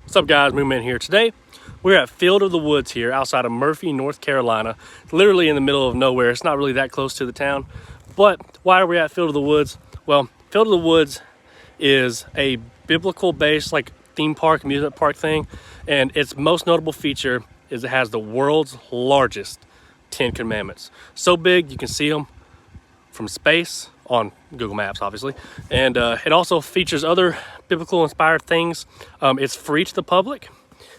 What's up, guys? Moonman here. Today we're at Field of the Woods here outside of Murphy, North Carolina. Literally in the middle of nowhere. It's not really that close to the town. But why are we at Field of the Woods? Well, Field of the Woods is a biblical based like theme park, amusement park thing. And its most notable feature is it has the world's largest 10 commandments. So big you can see them from space on Google Maps, obviously. And it also features other biblical inspired things. It's free to the public,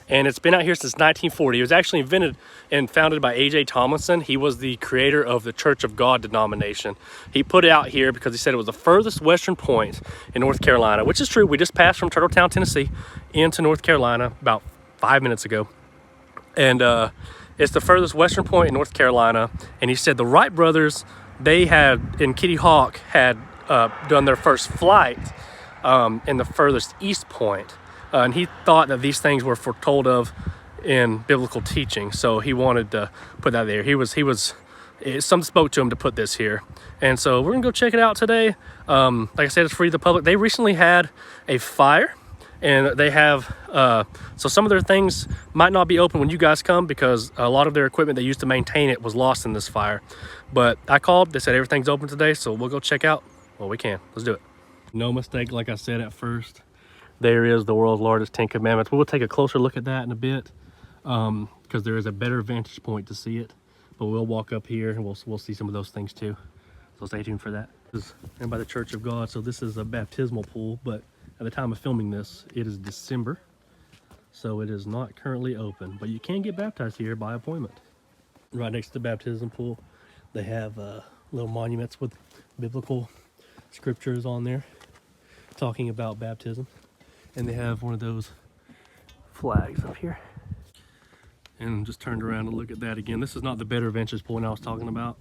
and it's been out here since 1940. It was actually invented and founded by A.J. Tomlinson. He was the creator of the Church of God denomination. He put it out here because he said it was the furthest western point in North Carolina, which is true. We just passed from Turtletown, Tennessee into North Carolina about 5 minutes ago. And it's the furthest western point in North Carolina. And he said the Wright brothers, they had, in Kitty Hawk, had done their first flight in the furthest east point. And he thought that these things were foretold of in biblical teaching. So he wanted to put that there. Something spoke to him to put this here. And so we're gonna go check it out today. Like I said, it's free to the public. They recently had a fire, and they have, so some of their things might not be open when you guys come because a lot of their equipment they used to maintain it was lost in this fire. But I called, they said everything's open today, so we'll go check out. Well, we can. Let's do it. No mistake, like I said at first, there is the world's largest 10 commandments. We'll take a closer look at that in a bit because there is a better vantage point to see it. But we'll walk up here and we'll see some of those things too. So stay tuned for that. This is and by the Church of God, so this is a baptismal pool, but at the time of filming this, it is December, so it is not currently open. But you can get baptized here by appointment. Right next to the baptism pool, they have little monuments with biblical scriptures on there talking about baptism. And they have one of those flags up here. And just turned around to look at that again. This is not the better vantage point I was talking about,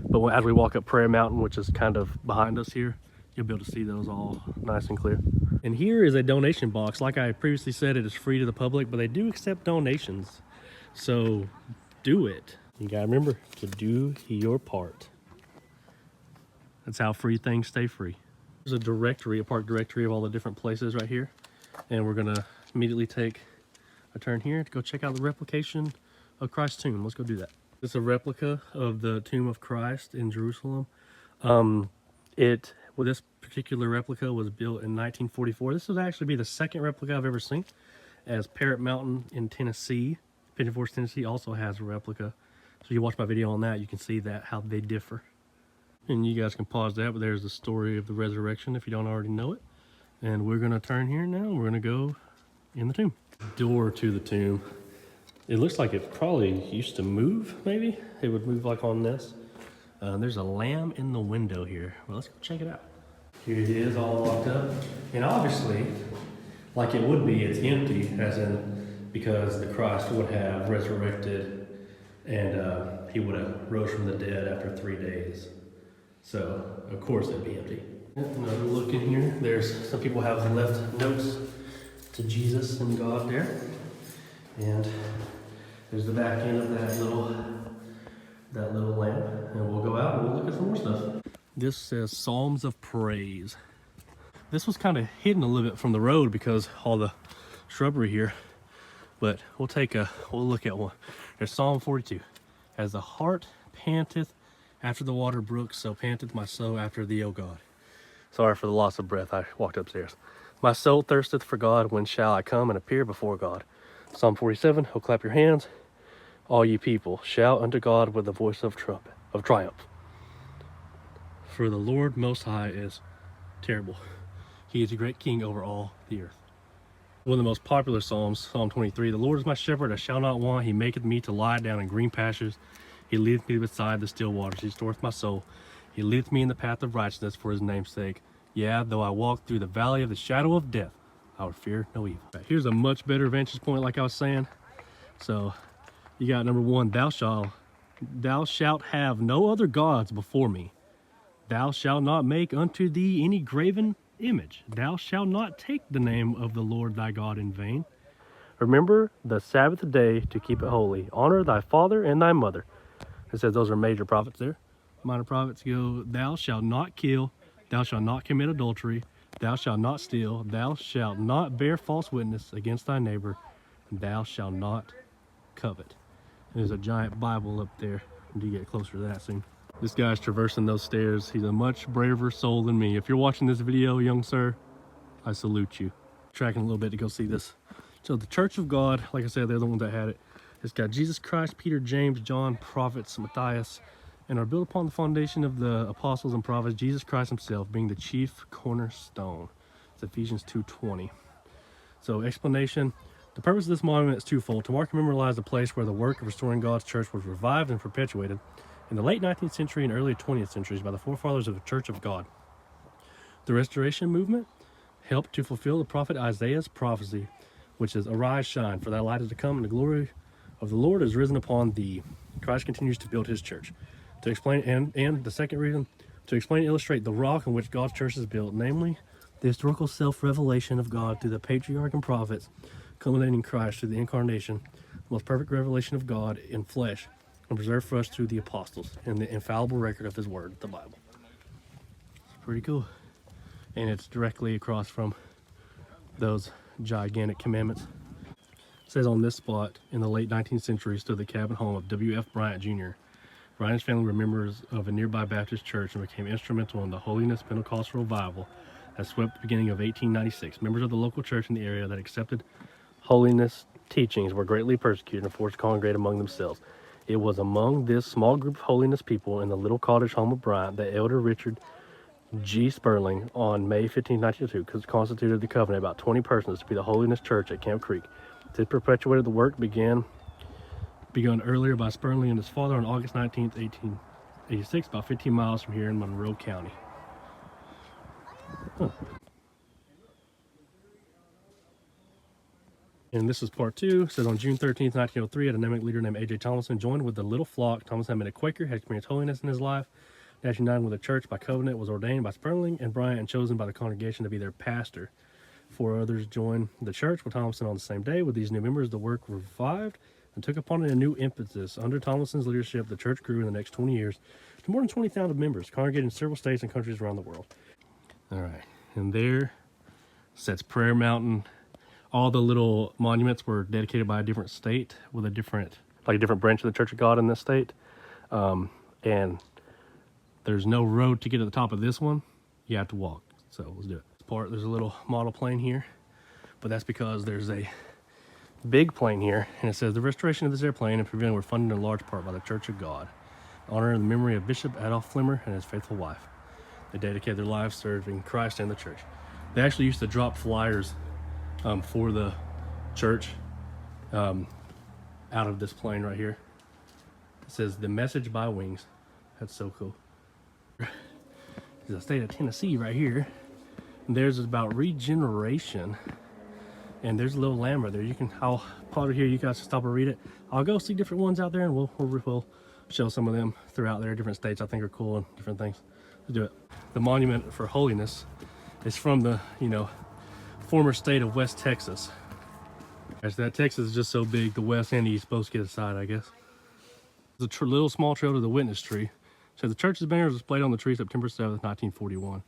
but as we walk up Prayer Mountain, which is kind of behind us here, you'll be able to see those all nice and clear. And here is a donation box. Like I previously said, it is free to the public, but they do accept donations. So do it. You gotta remember to do your part. That's how free things stay free. There's a park directory of all the different places right here. And we're gonna immediately take a turn here to go check out the replication of Christ's tomb. Let's go do that. This is a replica of the tomb of Christ in Jerusalem. This particular replica was built in 1944. This would actually be the second replica I've ever seen, as Parrot Mountain in Tennessee, Pigeon Forge, Tennessee also has a replica. So you watch my video on that, you can see that how they differ. And you guys can pause that, but there's the story of the resurrection if you don't already know it. And we're gonna turn here now, we're gonna go in the tomb. Door to the tomb. It looks like it probably used to move, maybe? It would move like on this. There's a lamb in the window here. Well, let's go check it out. Here it is, all locked up. And obviously, like it would be, it's empty, as in, because the Christ would have resurrected and he would have rose from the dead after 3 days. So, of course it'd be empty. Another look in here. There's some people have left notes to Jesus and God there. And there's the back end of that little lamp. And we'll go out and we'll look at some more stuff. This says Psalms of Praise. This was kind of hidden a little bit from the road because all the shrubbery here. But we'll look at one. There's Psalm 42. As the heart panteth after the water brooks, so panteth my soul after thee, O God. Sorry for the loss of breath. I walked upstairs. My soul thirsteth for God. When shall I come and appear before God? Psalm 47. Oh, clap your hands, all ye people. Shout unto God with the voice of triumph. For the Lord Most High is terrible. He is a great king over all the earth. One of the most popular Psalms, Psalm 23. The Lord is my shepherd, I shall not want. He maketh me to lie down in green pastures. He leadeth me beside the still waters. He restoreth my soul. He leadeth me in the path of righteousness for his name's sake. Yea, though I walk through the valley of the shadow of death, I will fear no evil. Here's a much better vantage point, like I was saying. So you got number one, thou shalt have no other gods before me. Thou shalt not make unto thee any graven image. Thou shalt not take the name of the Lord thy God in vain. Remember the Sabbath day to keep it holy. Honor thy father and thy mother. It says those are major prophets there. Minor prophets go, thou shalt not kill. Thou shalt not commit adultery. Thou shalt not steal. Thou shalt not bear false witness against thy neighbor. And thou shalt not covet. And there's a giant Bible up there. And you get closer to that soon. This guy's traversing those stairs. He's a much braver soul than me. If you're watching this video, young sir, I salute you. Tracking a little bit to go see this. So the Church of God, like I said, they're the ones that had it. It's got Jesus Christ, Peter, James, John, prophets, Matthias, and are built upon the foundation of the apostles and prophets, Jesus Christ himself being the chief cornerstone. It's Ephesians 2:20. So explanation, the purpose of this monument is twofold: to mark and memorialize the place where the work of restoring God's church was revived and perpetuated in the late 19th century and early 20th centuries by the forefathers of the Church of God. The Restoration movement helped to fulfill the prophet Isaiah's prophecy, which is, "Arise, shine, for thy light is to come, and the glory of the Lord is risen upon thee." Christ continues to build his church. To explain, and the second reason, to explain and illustrate the rock on which God's church is built, namely the historical self-revelation of God through the patriarch and prophets, culminating in Christ through the incarnation, the most perfect revelation of God in flesh, and preserved for us through the apostles and the infallible record of his word, the Bible. It's pretty cool. And it's directly across from those gigantic commandments. It says on this spot, in the late 19th century, stood the cabin home of W.F. Bryant Jr. Bryant's family were members of a nearby Baptist church and became instrumental in the Holiness Pentecostal revival that swept the beginning of 1896. Members of the local church in the area that accepted holiness teachings were greatly persecuted and forced to congregate among themselves. It was among this small group of holiness people in the little cottage home of Bryant that Elder Richard G. Sperling, on May 15, 1902, constituted the covenant about 20 persons to be the Holiness Church at Camp Creek. This perpetuated the work begun earlier by Sperling and his father on August 19, 1886, about 15 miles from here in Monroe County. Huh. And this is part 2. It says on June 13, 1903, a dynamic leader named A.J. Thomason joined with the little flock. Thomason had been a Quaker, had experienced holiness in his life. Nash united with the church by covenant, was ordained by Sperling and Bryant and chosen by the congregation to be their pastor. 4 others joined the church with Thomason on the same day. With these new members, the work revived and took upon it a new impetus. Under Thomason's leadership, the church grew in the next 20 years to more than 20,000 members, congregating in several states and countries around the world. All right, and there sits Prayer Mountain. All the little monuments were dedicated by a different state with a different branch of the Church of God in this state. And there's no road to get to the top of this one. You have to walk. So let's do it. There's a little model plane here, but that's because there's a big plane here, and it says the restoration of this airplane and pavilion were funded in large part by the Church of God, in honor of the memory of Bishop Adolf Flimmer and his faithful wife. They dedicated their lives serving Christ and the church. They actually used to drop flyers for the church out of this plane right here. It says the message by wings. That's so cool. There's the state of Tennessee right here. And there's about regeneration. And there's a little lamb right there. I'll pause it here. You guys can stop and read it. I'll go see different ones out there, and we'll show some of them throughout there. Different states I think are cool and different things. Let's do it. The monument for holiness is from the former state of West Texas. As that Texas is just so big, the west and the east both get a side, I guess. There's a little small trail to the witness tree. So the church's banner was displayed on the tree September 7th, 1941.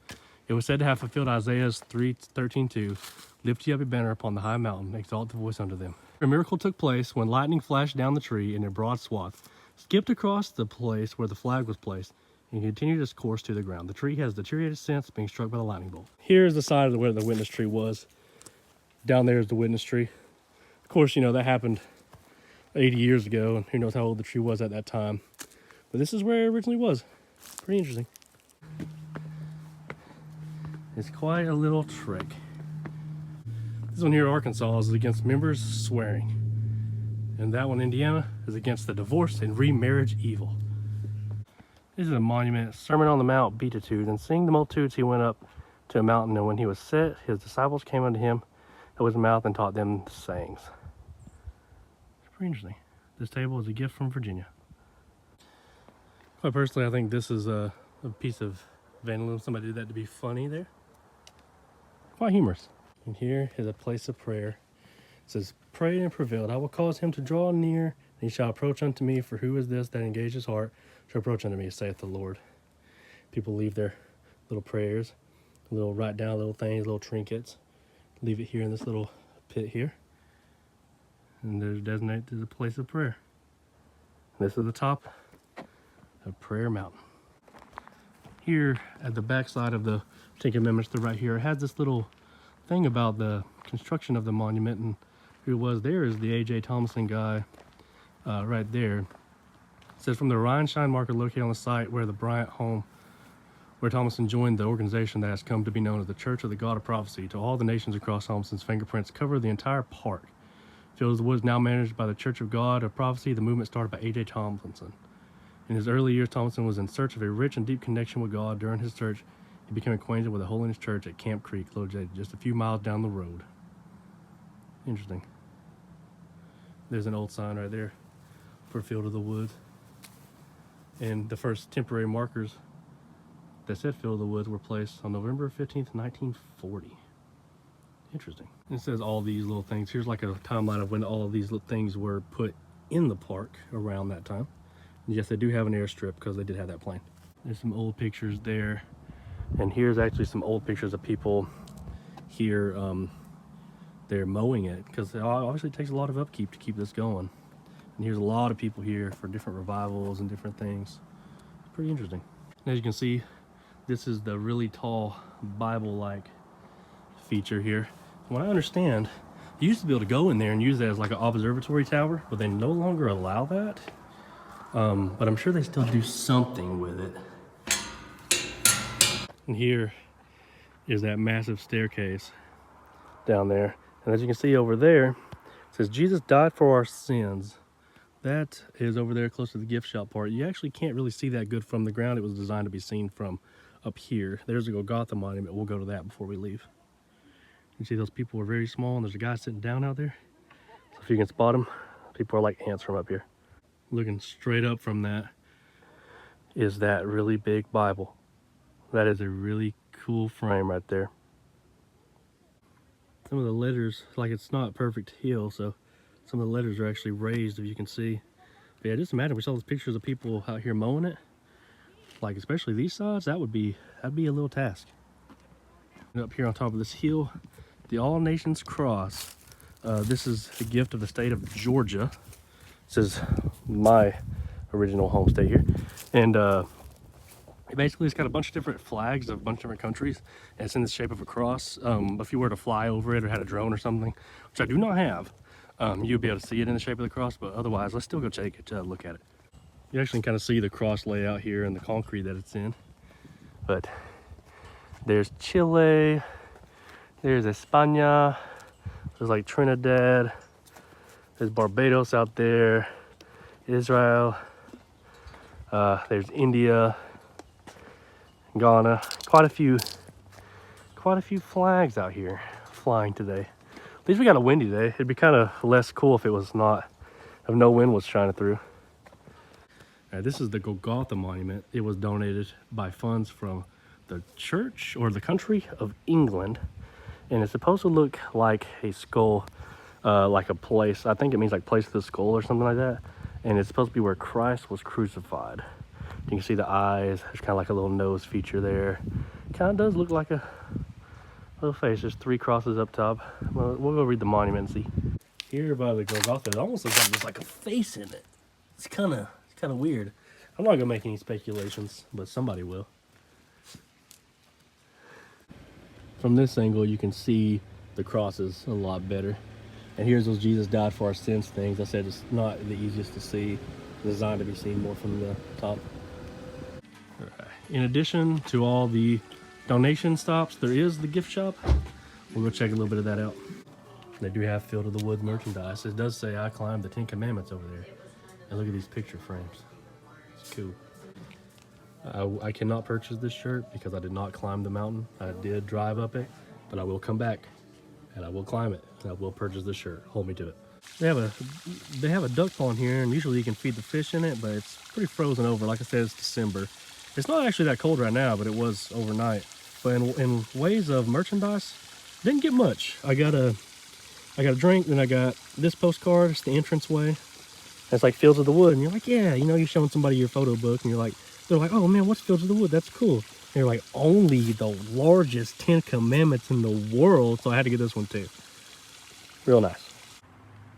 It was said to have fulfilled Isaiah's 3:13:2, "Lift ye up a banner upon the high mountain, exalt the voice unto them." A miracle took place when lightning flashed down the tree in a broad swath, skipped across the place where the flag was placed, and continued its course to the ground. The tree has deteriorated since being struck by the lightning bolt. Here's the side of where the witness tree was. Down there is the witness tree. Of course, that happened 80 years ago, and who knows how old the tree was at that time. But this is where it originally was. Pretty interesting. It's quite a little trick. This one here, Arkansas, is against members swearing. And that one, Indiana, is against the divorce and remarriage evil. This is a monument, Sermon on the Mount, Beatitude. And seeing the multitudes, he went up to a mountain, and when he was set, his disciples came unto him at his mouth and taught them sayings. It's pretty interesting. This table is a gift from Virginia. Quite personally, I think this is a piece of vandalism. Somebody did that to be funny there. Quite humorous. And here is a place of prayer. It says, "Pray and prevailed. I will cause him to draw near, and he shall approach unto me. For who is this that engaged his heart to approach unto me, saith the Lord?" People leave their little prayers, little write down little things, little trinkets. Leave it here in this little pit here. And there's designated as a place of prayer. This is the top of Prayer Mountain. Here at the back side of the Ten Commandments, to right here, it has this little thing about the construction of the monument, and who it was there is the A.J. Thomason guy right there. It says, from the Rheinstein marker located on the site where the Bryant home, where Thomason joined the organization that has come to be known as the Church of the God of Prophecy, to all the nations across Thomason's fingerprints cover the entire park. Field of the Woods now managed by the Church of God of Prophecy. The movement started by A.J. Thomason. In his early years, Thomason was in search of a rich and deep connection with God. During his search, he became acquainted with the Holiness Church at Camp Creek, located just a few miles down the road. Interesting. There's an old sign right there for Field of the Woods. And the first temporary markers that said Field of the Woods were placed on November 15th, 1940. Interesting. It says all these little things. Here's like a timeline of when all of these little things were put in the park around that time. And yes, they do have an airstrip because they did have that plane. There's some old pictures there. And here's actually some old pictures of people here. They're mowing it because it obviously takes a lot of upkeep to keep this going. And here's a lot of people here for different revivals and different things. It's pretty interesting. And as you can see, this is the really tall Bible-like feature here. From what I understand, you used to be able to go in there and use that as like an observatory tower, but they no longer allow that. But I'm sure they still do something with it. And here is that massive staircase down there. And as you can see over there, it says Jesus died for our sins. That is over there close to the gift shop part. You actually can't really see that good from the ground. It was designed to be seen from up here. There's a Golgotha monument. We'll go to that before we leave. You see those people are very small, and there's a guy sitting down out there. So if you can spot them, people are like ants from up here. Looking straight up from that is that really big Bible. That is a really cool frame right there. Some of the letters, like it's not perfect hill, so some of the letters are actually raised, if you can see. But yeah, just imagine we saw those pictures of people out here mowing it. Like especially these sides, that'd be a little task. And up here on top of this hill, the All Nations Cross. This is a gift of the state of Georgia. This is my original home state here. And basically it's got a bunch of different flags of a bunch of different countries. And it's in the shape of a cross. If you were to fly over it or had a drone or something, which I do not have, you'd be able to see it in the shape of the cross. But otherwise, let's still go take it, look at it. You actually can kind of see the cross layout here and the concrete that it's in. But there's Chile, there's España, there's like Trinidad, there's Barbados out there, Israel, there's India, Ghana. Quite a few flags out here flying today. At least we got a windy day. It'd be kind of less cool if it was not, if no wind was shining through. This is the Golgotha monument. It was donated by funds from the church or the country of England. And it's supposed to look like a skull, like a place. I think it means like place of the skull or something like that. And it's supposed to be where Christ was crucified. You can see the eyes. There's kind of like a little nose feature there. Kind of does look like a little face. There's 3 crosses up top. We'll go read the monument and see. Here by the Golgotha, it almost looks like there's like a face in it. It's kind of weird. I'm not gonna make any speculations, but somebody will. From this angle, you can see the crosses a lot better. And here's those Jesus died for our sins things. I said it's not the easiest to see. It's designed to be seen more from the top. All right. In addition to all the donation stops, there is the gift shop. We'll go check a little bit of that out. They do have Field of the Woods merchandise. It does say I climbed the 10 Commandments over there. And look at these picture frames. It's cool. I cannot purchase this shirt because I did not climb the mountain. I did drive up it, but I will come back and I will climb it and I will purchase this shirt. Hold me to it. They have a duck pond here, and usually you can feed the fish in it, but it's pretty frozen over. Like I said, it's December. It's not actually that cold right now, but it was overnight. But in ways of merchandise, didn't get much. I got a drink, then I got this postcard. It's the entranceway. It's like Fields of the Wood, and you're like, yeah, you know, you're showing somebody your photo book, and they're like, oh man, what's Fields of the Wood? That's cool. They're like only the largest 10 commandments in the world, so I had to get this one too. Real nice.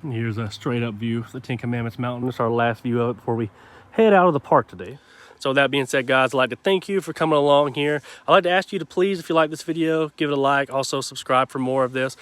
And here's a straight up view of the 10 Commandments mountain. It's our last view of it before we head out of the park today. So with that being said, guys, I'd like to thank you for coming along here. I'd like to ask you to please, if you like this video, give it a like. Also subscribe for more of this.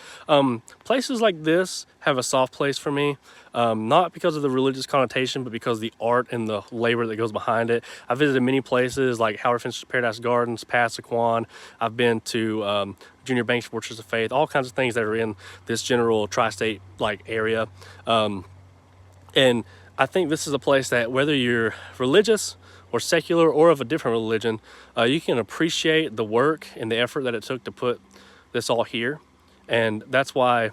Places like this have a soft place for me. Not because of the religious connotation, but because of the art and the labor that goes behind it. I've visited many places like Howard Finch's Paradise Gardens, Passaquan. I've been to Junior Banks Fortress of Faith, all kinds of things that are in this general tri-state like area. And I think this is a place that whether you're religious or secular or of a different religion, you can appreciate the work and the effort that it took to put this all here. And that's why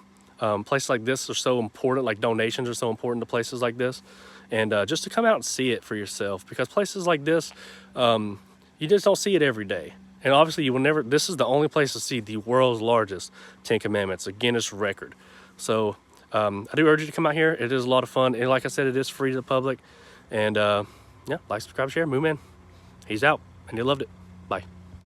places like this are so important, like donations are so important to places like this. And just to come out and see it for yourself, because places like this, you just don't see it every day. And obviously you will never, this is the only place to see the world's largest 10 Commandments, a Guinness record. So I do urge you to come out here. It is a lot of fun. And like I said, it is free to the public. And yeah, like, subscribe, share. Moo Man, he's out, and you loved it. Bye.